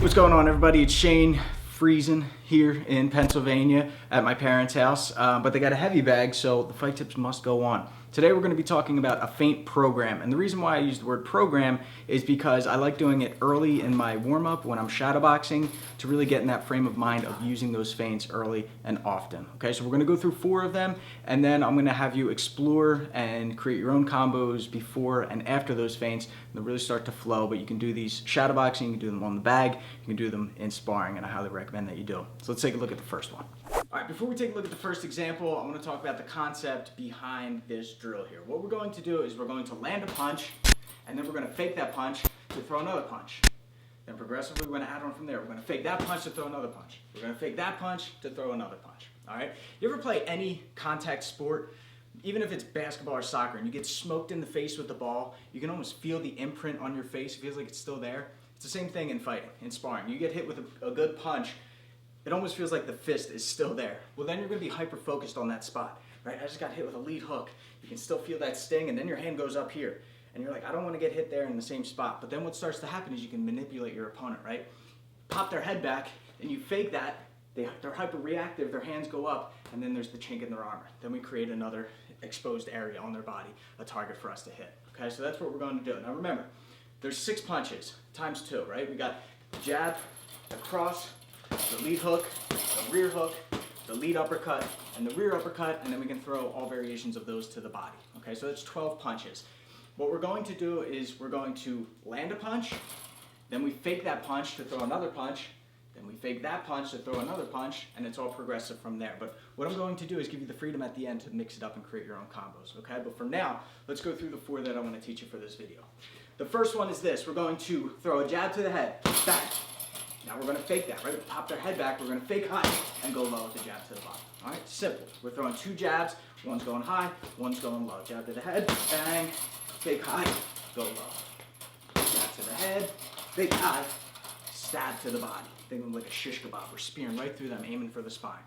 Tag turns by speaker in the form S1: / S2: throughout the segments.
S1: What's going on, everybody? It's Shane, freezing here in Pennsylvania at my parents' house, but they got a heavy bag, so the fight tips must go on. Today we're going to be talking about a feint program, and the reason why I use the word program is because I like doing it early in my warm-up when I'm shadowboxing to really get in that frame of mind of using those feints early and often. Okay, so we're going to go through 4 of them, and then I'm going to have you explore and create your own combos before and after those feints. They'll really start to flow, but you can do these shadowboxing, you can do them on the bag, you can do them in sparring, and I highly recommend that you do. So let's take a look at the first one. All right, before we take a look at the first example, I'm going to talk about the concept behind this drill here. What we're going to do is we're going to land a punch, and then we're going to fake that punch to throw another punch. Then progressively we're going to add on from there. We're going to fake that punch to throw another punch. We're going to fake that punch to throw another punch. All right? You ever play any contact sport, even if it's basketball or soccer, and you get smoked in the face with the ball, you can almost feel the imprint on your face. It feels like it's still there. It's the same thing in fighting, in sparring. You get hit with a good punch, it almost feels like the fist is still there. Well, then you're going to be hyper-focused on that spot, right? I just got hit with a lead hook. You can still feel that sting, and then your hand goes up here. And you're like, I don't want to get hit there in the same spot. But then what starts to happen is you can manipulate your opponent, right? Pop their head back, and you fake that. They're hyper-reactive, their hands go up, and then there's the chink in their armor. Then we create another exposed area on their body, a target for us to hit. Okay, so that's what we're going to do. Now remember, there's 6 punches, times 2, right? We got the jab, the cross, the lead hook, the rear hook, the lead uppercut, and the rear uppercut, and then we can throw all variations of those to the body. Okay, so that's 12 punches. What we're going to do is we're going to land a punch, then we fake that punch to throw another punch, then we fake that punch to throw another punch, and it's all progressive from there. But what I'm going to do is give you the freedom at the end to mix it up and create your own combos, okay? But for now, let's go through the 4 that I want to teach you for this video. The first one is this. We're going to throw a jab to the head, bang. Now we're going to fake that, right? We pop their head back, we're going to fake high and go low with the jab to the bottom. All right, simple. We're throwing 2 jabs, one's going high, one's going low. Jab to the head, bang, fake high, go low. Jab to the head, fake high, stab to the body. Think of them like a shish kebab. We're spearing right through them, aiming for the spine.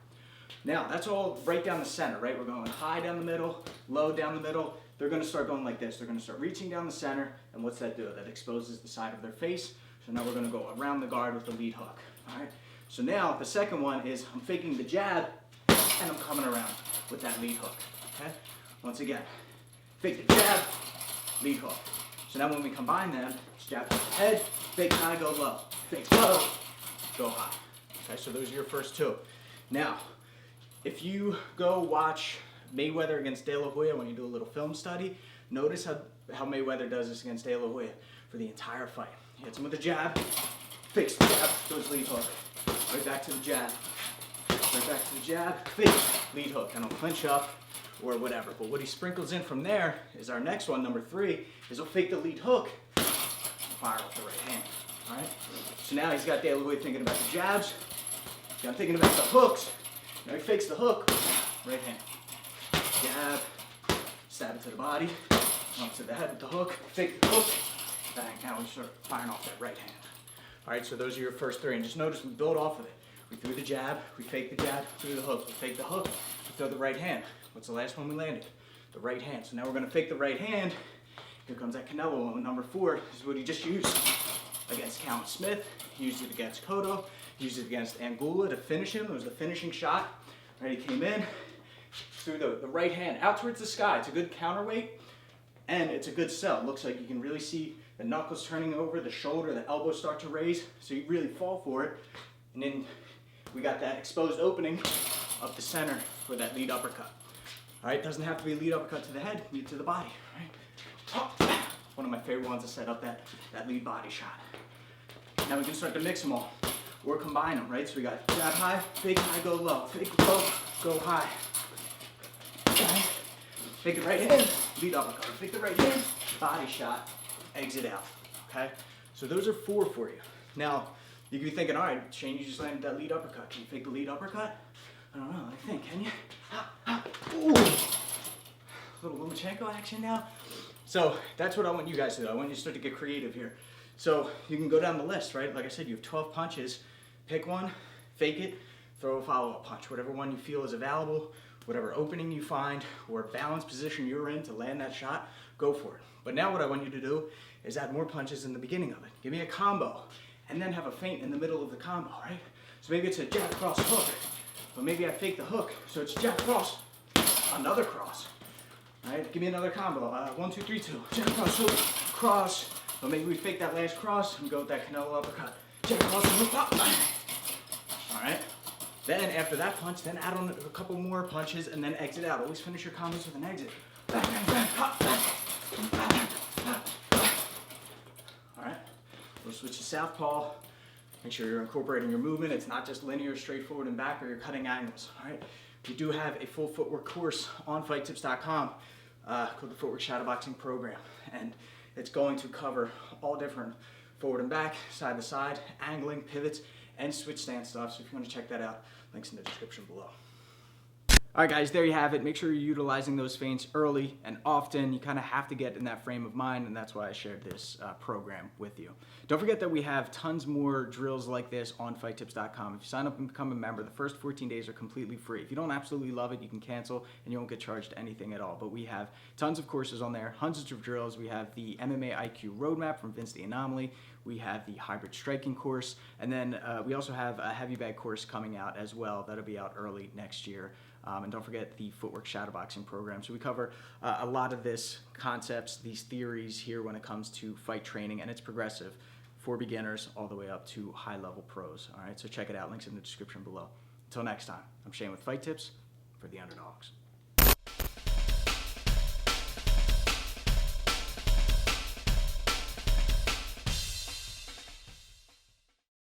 S1: Now, that's all right down the center, right? We're going high down the middle, low down the middle. They're going to start going like this. They're going to start reaching down the center, and what's that do? That exposes the side of their face. So now we're going to go around the guard with the lead hook. All right. So now the second one is I'm faking the jab and I'm coming around with that lead hook. Okay. Once again, fake the jab, lead hook. So now when we combine them, it's jab to the head, fake high, go low, fake low, go high. Okay. So those are your first 2. Now, if you go watch Mayweather against De La Hoya when you do a little film study, notice how Mayweather does this against De La Hoya for the entire fight. He hits him with a jab, fakes the jab, goes lead hook. Right back to the jab. Right back to the jab, fake, lead hook. And he'll clinch up or whatever. But what he sprinkles in from there is our next one, number 3, is he'll fake the lead hook and fire off the right hand. All right? So now he's got De La Hoya thinking about the jabs. He's got him thinking about the hooks. Now he fakes the hook, right hand. Jab, stab it to the body, up to the head with the hook, fake the hook. Bang, now we start firing off that right hand. All right, so those are your first 3, and just notice we build off of it. We threw the jab, we fake the jab, threw the hook, we fake the hook, we throw the right hand. What's the last one we landed? The right hand. So now we're gonna fake the right hand. Here comes that Canelo one, number 4. This is what he just used against Callum Smith. He used it against Cotto. He used it against Anguilla to finish him. It was the finishing shot. Right, he came in, threw the right hand out towards the sky. It's a good counterweight, and it's a good sell. It looks like you can really see the knuckles turning over, the shoulder, the elbows start to raise, so you really fall for it. And then we got that exposed opening up the center for that lead uppercut. All right, doesn't have to be a lead uppercut to the head, lead to the body, right? One of my favorite ones to set up that lead body shot. Now we can start to mix them all, or combine them, right? So we got jab high, fake high, go low, fake low, go high. Okay. Fake the right hand, lead uppercut, fake the right hand, body shot, exit out, okay? So those are 4 for you. Now, you could be thinking, all right, Shane, you just landed that lead uppercut. Can you fake the lead uppercut? I don't know, I think, can you? Ooh. Little Lomachenko action now. So that's what I want you guys to do. I want you to start to get creative here. So you can go down the list, right? Like I said, you have 12 punches. Pick one, fake it, throw a follow-up punch. Whatever one you feel is available, whatever opening you find or balanced position you're in to land that shot, go for it. But now what I want you to do is add more punches in the beginning of it. Give me a combo and then have a feint in the middle of the combo, right? So maybe it's a jab, cross, hook, but maybe I fake the hook, so it's jab, cross, another cross. All right, give me another combo. 1, 2, 3, 2. Jab, cross, hook, cross. But maybe we fake that last cross and go with that Canelo uppercut. Jab, cross, hook, pop. All right. Then after that punch, then add on a couple more punches and then exit out. Always finish your combos with an exit. All right. We'll switch to southpaw. Make sure you're incorporating your movement. It's not just linear, straight forward and back, or you're cutting angles. All right. We do have a full footwork course on fighttips.com called the Footwork Shadowboxing Program, and it's going to cover all different forward and back, side to side, angling, pivots, and switch stance stuff. So if you want to check that out, links in the description below. All right, guys, there you have it. Make sure you're utilizing those feints early and often. You kind of have to get in that frame of mind, and that's why I shared this program with you. Don't forget that we have tons more drills like this on fighttips.com. If you sign up and become a member, the first 14 days are completely free. If you don't absolutely love it, you can cancel, and you won't get charged anything at all. But we have tons of courses on there, hundreds of drills. We have the MMA IQ Roadmap from Vince the Anomaly. We have the Hybrid Striking course, and then we also have a heavy bag course coming out as well. That'll be out early next year. And don't forget the Footwork Shadowboxing Program. So we cover a lot of this concepts, these theories here when it comes to fight training, and it's progressive for beginners all the way up to high-level pros. All right, so check it out. Links in the description below. Until next time, I'm Shane with Fight Tips for the Underdogs.